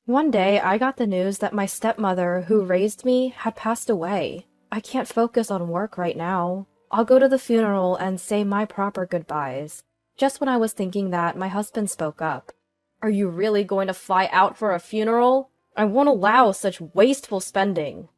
One day, I got the news that my stepmother, who raised me, had passed away. I can't focus on work right now. I'll go to the funeral and say my proper goodbyes. Just when I was thinking that, my husband spoke up. Are you really going to fly out for a funeral? I won't allow such wasteful spending.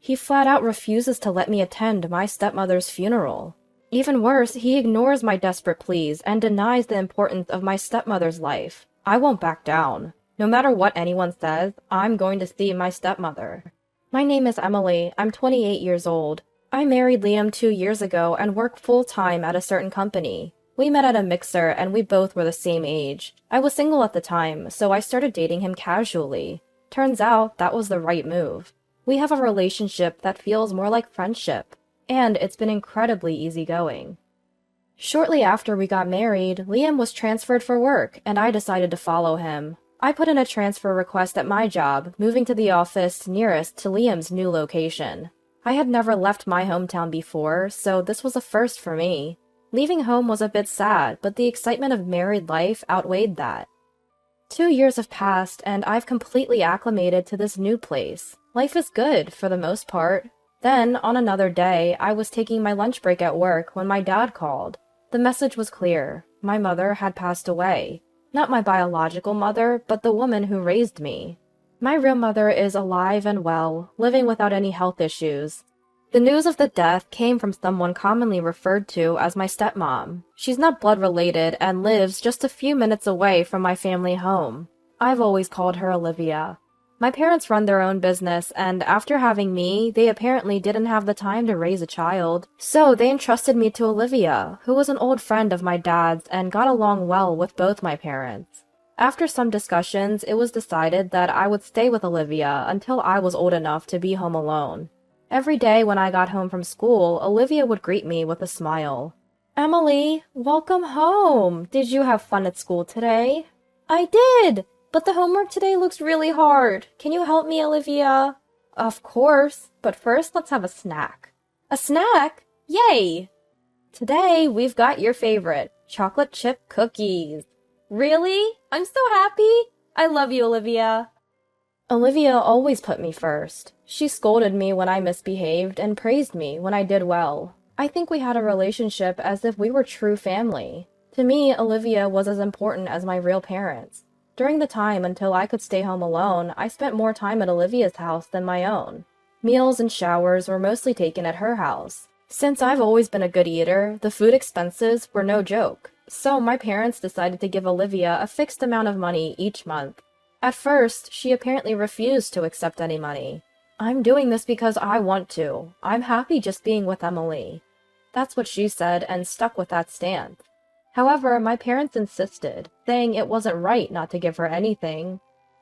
He flat out refuses to let me attend my stepmother's funeral. Even worse, he ignores my desperate pleas and denies the importance of my stepmother's life. I won't back down. No matter what anyone says, I'm going to see my stepmother. My name is Emily. I'm 28 years old. I married Liam 2 years ago and work full-time at a certain company. We met at a mixer and we both were the same age. I was single at the time, so I started dating him casually. Turns out that was the right move. We have a relationship that feels more like friendship, and it's been incredibly easygoing. Shortly after we got married, Liam was transferred for work, and I decided to follow him. I put in a transfer request at my job, moving to the office nearest to Liam's new location. I had never left my hometown before, so this was a first for me. Leaving home was a bit sad, but the excitement of married life outweighed that. 2 years have passed, and I've completely acclimated to this new place. Life is good, for the most part. Then, on another day, I was taking my lunch break at work when my dad called. The message was clear. My mother had passed away. Not my biological mother, but the woman who raised me. My real mother is alive and well, living without any health issues. The news of the death came from someone commonly referred to as my stepmom. She's not blood related and lives just a few minutes away from my family home. I've always called her Olivia. My parents run their own business, and after having me, they apparently didn't have the time to raise a child. So they entrusted me to Olivia, who was an old friend of my dad's and got along well with both my parents. After some discussions, it was decided that I would stay with Olivia until I was old enough to be home alone. Every day when I got home from school, Olivia would greet me with a smile. "Emily, welcome home! Did you have fun at school today?" "I did! But the homework today looks really hard. Can you help me, Olivia?" "Of course, but first let's have a snack." "A snack? Yay!" "Today we've got your favorite, chocolate chip cookies." "Really? I'm so happy! I love you, Olivia." Olivia always put me first. She scolded me when I misbehaved and praised me when I did well. I think we had a relationship as if we were true family. To me, Olivia was as important as my real parents. During the time until I could stay home alone, I spent more time at Olivia's house than my own. Meals and showers were mostly taken at her house. Since I've always been a good eater, the food expenses were no joke. So my parents decided to give Olivia a fixed amount of money each month. At first, she apparently refused to accept any money. "I'm doing this because I want to. I'm happy just being with Emily." That's what she said and stuck with that stance. However, my parents insisted, saying it wasn't right not to give her anything.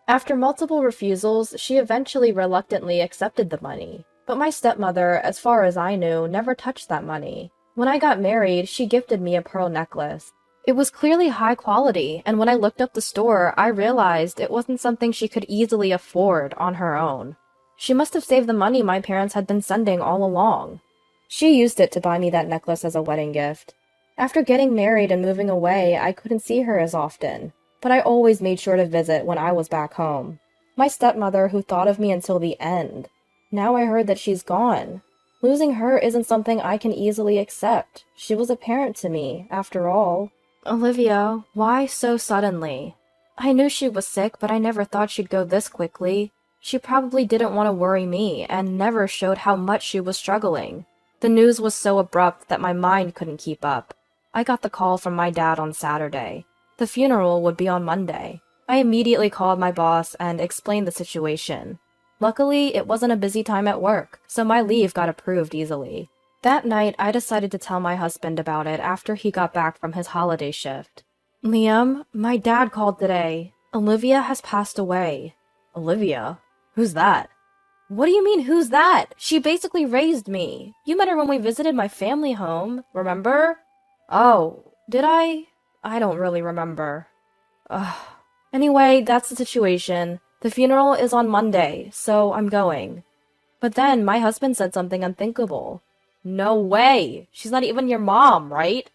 After multiple refusals, she eventually reluctantly accepted the money. But my stepmother, as far as I knew, never touched that money. When I got married, she gifted me a pearl necklace. It was clearly high quality, and when I looked up the store, I realized it wasn't something she could easily afford on her own. She must have saved the money my parents had been sending all along. She used it to buy me that necklace as a wedding gift. After getting married and moving away, I couldn't see her as often, but I always made sure to visit when I was back home. My stepmother who thought of me until the end. Now I heard that she's gone. Losing her isn't something I can easily accept. She was a parent to me, after all. "Olivia, why so suddenly?" "I knew she was sick, but I never thought she'd go this quickly. She probably didn't want to worry me and never showed how much she was struggling. The news was so abrupt that my mind couldn't keep up. I got the call from my dad on Saturday. The funeral would be on Monday. I immediately called my boss and explained the situation. Luckily, it wasn't a busy time at work, so my leave got approved easily. That night, I decided to tell my husband about it after he got back from his holiday shift. "Liam, my dad called today. Olivia has passed away." "Olivia? Who's that?" "What do you mean, who's that? She basically raised me. You met her when we visited my family home, remember?" "Oh, did I? I don't really remember." Ugh. Anyway, that's the situation. The funeral is on Monday, so I'm going. But then my husband said something unthinkable. "No way! She's not even your mom, right?"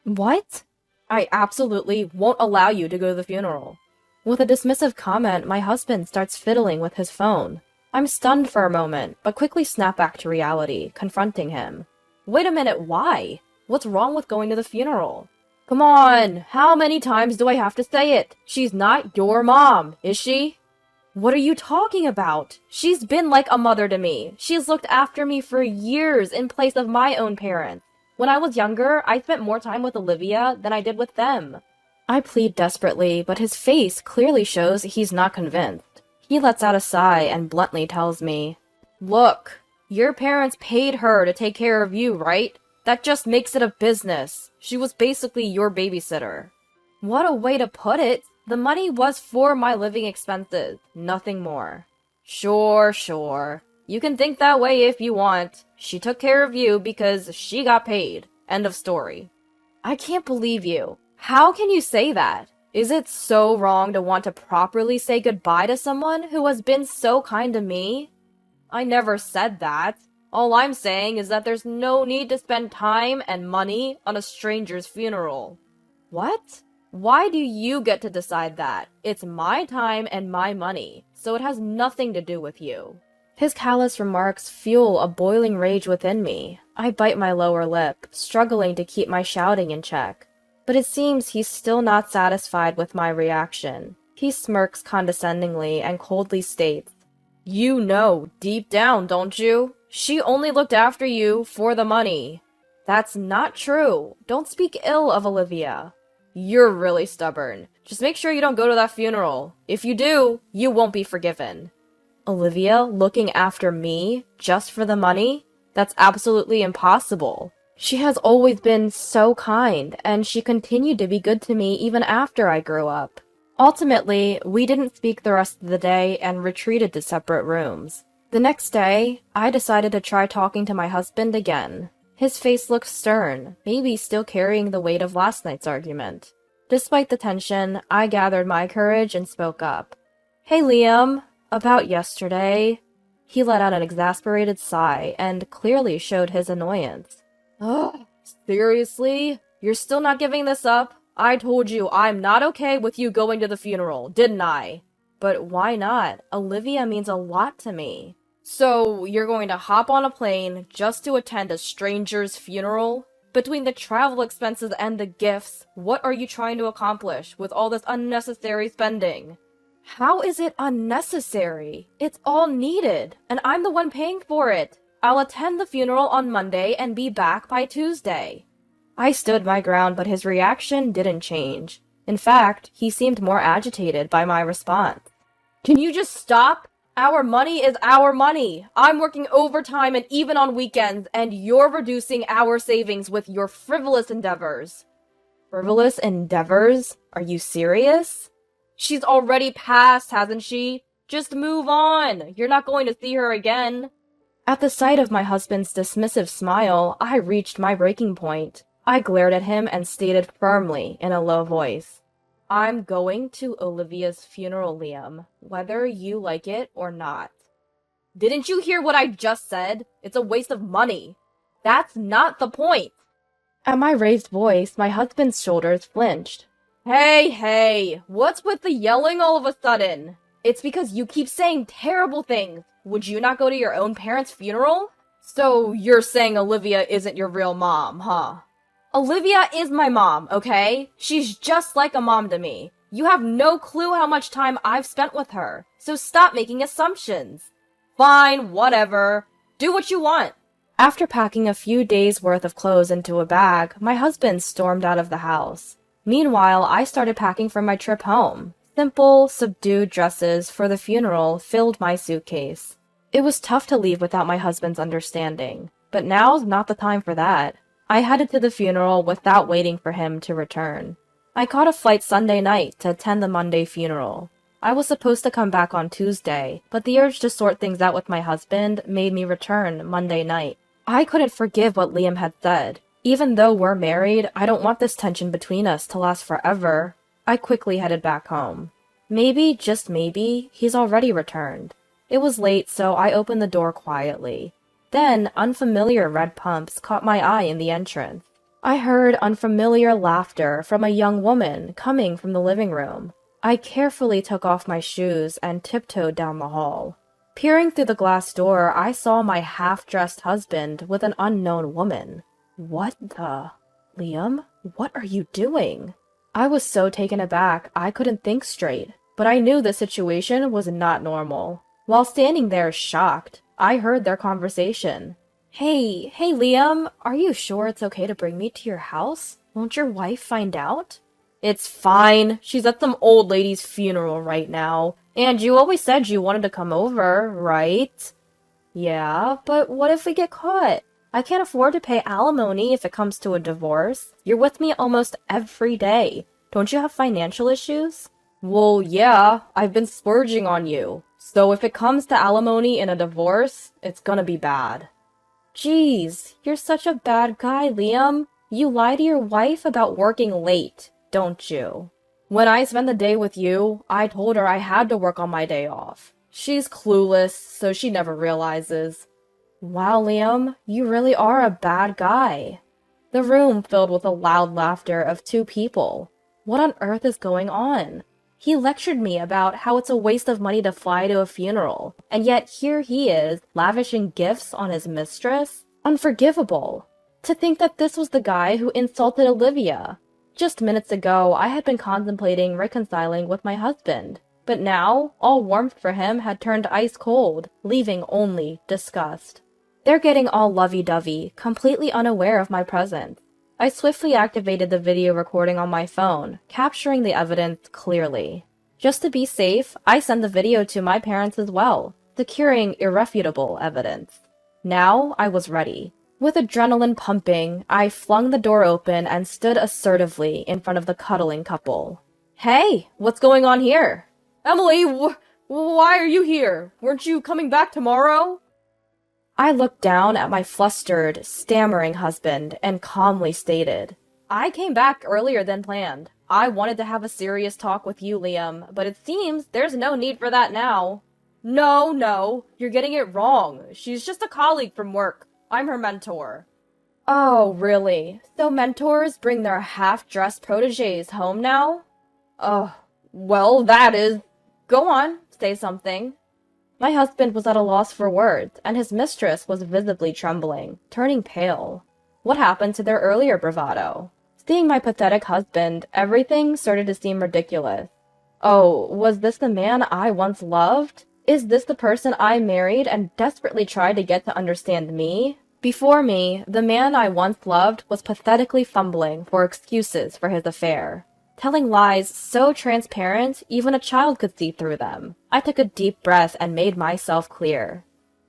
"What?" "I absolutely won't allow you to go to the funeral." With a dismissive comment, my husband starts fiddling with his phone. I'm stunned for a moment, but quickly snap back to reality, confronting him. Wait a minute, why? What's wrong with going to the funeral? Come on, how many times do I have to say it? She's not your mom, is she? What are you talking about? She's been like a mother to me. She's looked after me for years in place of my own parents. When I was younger, I spent more time with Olivia than I did with them. I plead desperately, but his face clearly shows he's not convinced. He lets out a sigh and bluntly tells me, Look, your parents paid her to take care of you, right? That just makes it a business. She was basically your babysitter. What a way to put it. The money was for my living expenses, nothing more. Sure. You can think that way if you want. She took care of you because she got paid. End of story. I can't believe you. How can you say that? Is it so wrong to want to properly say goodbye to someone who has been so kind to me? I never said that. All I'm saying is that there's no need to spend time and money on a stranger's funeral. What? Why do you get to decide that? It's my time and my money, so it has nothing to do with you. His callous remarks fuel a boiling rage within me. I bite my lower lip, struggling to keep my shouting in check. But it seems he's still not satisfied with my reaction. He smirks condescendingly and coldly states, You know, deep down, don't you? She only looked after you for the money. That's not true. Don't speak ill of Olivia. You're really stubborn. Just make sure you don't go to that funeral. If you do, you won't be forgiven. Olivia looking after me just for the money? That's absolutely impossible. She has always been so kind, and she continued to be good to me even after I grew up. Ultimately, we didn't speak the rest of the day and retreated to separate rooms. The next day, I decided to try talking to my husband again. His face looked stern, maybe still carrying the weight of last night's argument. Despite the tension, I gathered my courage and spoke up. Hey Liam, about yesterday. He let out an exasperated sigh and clearly showed his annoyance. Ugh, seriously? You're still not giving this up? I told you I'm not okay with you going to the funeral, didn't I? But why not? Olivia means a lot to me. So, you're going to hop on a plane just to attend a stranger's funeral? Between the travel expenses and the gifts, what are you trying to accomplish with all this unnecessary spending? How is it unnecessary? It's all needed, and I'm the one paying for it. I'll attend the funeral on Monday and be back by Tuesday. I stood my ground, but his reaction didn't change. In fact, he seemed more agitated by my response. Can you just stop? Our money is our money. I'm working overtime and even on weekends, and you're reducing our savings with your frivolous endeavors. Frivolous endeavors? Are you serious? She's already passed, hasn't she? Just move on. You're not going to see her again. At the sight of my husband's dismissive smile, I reached my breaking point. I glared at him and stated firmly in a low voice, I'm going to Olivia's funeral, Liam, whether you like it or not. Didn't you hear what I just said? It's a waste of money. That's not the point. At my raised voice, my husband's shoulders flinched. Hey, what's with the yelling all of a sudden? It's because you keep saying terrible things. Would you not go to your own parents' funeral? So you're saying Olivia isn't your real mom, huh? Olivia is my mom, okay? She's just like a mom to me. You have no clue how much time I've spent with her, so stop making assumptions. Fine, whatever. Do what you want. After packing a few days' worth of clothes into a bag, my husband stormed out of the house. Meanwhile, I started packing for my trip home. Simple, subdued dresses for the funeral filled my suitcase. It was tough to leave without my husband's understanding, but now's not the time for that. I headed to the funeral without waiting for him to return. I caught a flight Sunday night to attend the Monday funeral. I was supposed to come back on Tuesday, but the urge to sort things out with my husband made me return Monday night. I couldn't forgive what Liam had said. Even though we're married, I don't want this tension between us to last forever. I quickly headed back home. Maybe, just maybe, he's already returned. It was late, so I opened the door quietly. Then, unfamiliar red pumps caught my eye in the entrance. I heard unfamiliar laughter from a young woman coming from the living room. I carefully took off my shoes and tiptoed down the hall. Peering through the glass door, I saw my half-dressed husband with an unknown woman. What the... Liam, what are you doing? I was so taken aback I couldn't think straight, but I knew the situation was not normal. While standing there shocked, I heard their conversation. Hey, Liam, are you sure it's okay to bring me to your house? Won't your wife find out? It's fine. She's at some old lady's funeral right now. And you always said you wanted to come over, right? Yeah, but what if we get caught? I can't afford to pay alimony if it comes to a divorce. You're with me almost every day. Don't you have financial issues? Well, yeah, I've been splurging on you. So if it comes to alimony in a divorce, it's gonna be bad. Jeez, you're such a bad guy, Liam. You lie to your wife about working late, don't you? When I spend the day with you, I told her I had to work on my day off. She's clueless, so she never realizes. Wow, Liam, you really are a bad guy. The room filled with the loud laughter of two people. What on earth is going on? He lectured me about how it's a waste of money to fly to a funeral, and yet here he is, lavishing gifts on his mistress? Unforgivable. To think that this was the guy who insulted Olivia. Just minutes ago, I had been contemplating reconciling with my husband, but now, all warmth for him had turned ice cold, leaving only disgust. They're getting all lovey-dovey, completely unaware of my presence. I swiftly activated the video recording on my phone, capturing the evidence clearly. Just to be safe, I sent the video to my parents as well, securing irrefutable evidence. Now I was ready. With adrenaline pumping, I flung the door open and stood assertively in front of the cuddling couple. Hey, what's going on here? Emily, why are you here? Weren't you coming back tomorrow? I looked down at my flustered, stammering husband and calmly stated, I came back earlier than planned. I wanted to have a serious talk with you, Liam, but it seems there's no need for that now. No, you're getting it wrong. She's just a colleague from work. I'm her mentor. Oh, really? So mentors bring their half-dressed protégés home now? Oh, well, that is... Go on, say something. My husband was at a loss for words, and his mistress was visibly trembling, turning pale. What happened to their earlier bravado? Seeing my pathetic husband, everything started to seem ridiculous. Oh, was this the man I once loved? Is this the person I married and desperately tried to get to understand me? Before me, the man I once loved was pathetically fumbling for excuses for his affair. Telling lies so transparent, even a child could see through them. I took a deep breath and made myself clear.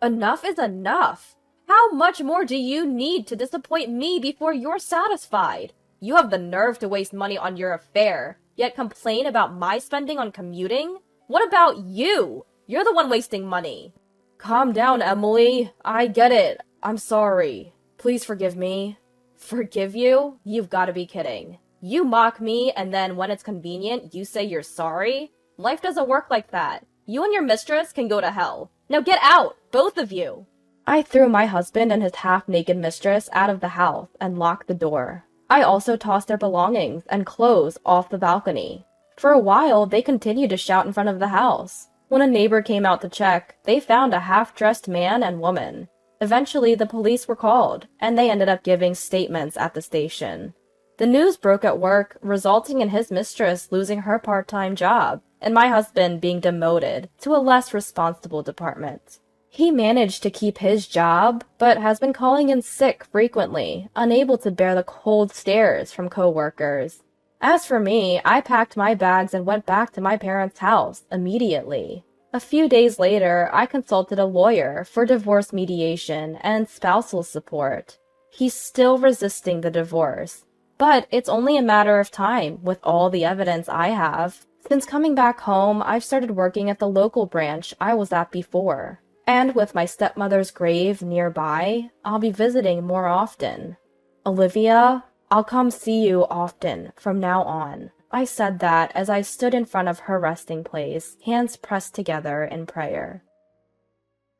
Enough is enough! How much more do you need to disappoint me before you're satisfied? You have the nerve to waste money on your affair, yet complain about my spending on commuting? What about you? You're the one wasting money. Calm down, Emily. I get it. I'm sorry. Please forgive me. Forgive you? You've got to be kidding. You mock me, and then when it's convenient, you say you're sorry? Life doesn't work like that. You and your mistress can go to hell. Now get out, both of you! I threw my husband and his half-naked mistress out of the house and locked the door. I also tossed their belongings and clothes off the balcony. For a while, they continued to shout in front of the house. When a neighbor came out to check, they found a half-dressed man and woman. Eventually, the police were called, and they ended up giving statements at the station. The news broke at work, resulting in his mistress losing her part-time job, and my husband being demoted to a less responsible department. He managed to keep his job, but has been calling in sick frequently, unable to bear the cold stares from co-workers. As for me, I packed my bags and went back to my parents' house immediately. A few days later, I consulted a lawyer for divorce mediation and spousal support. He's still resisting the divorce. But it's only a matter of time with all the evidence I have. Since coming back home, I've started working at the local branch I was at before. And with my stepmother's grave nearby, I'll be visiting more often. Olivia, I'll come see you often from now on. I said that as I stood in front of her resting place, hands pressed together in prayer.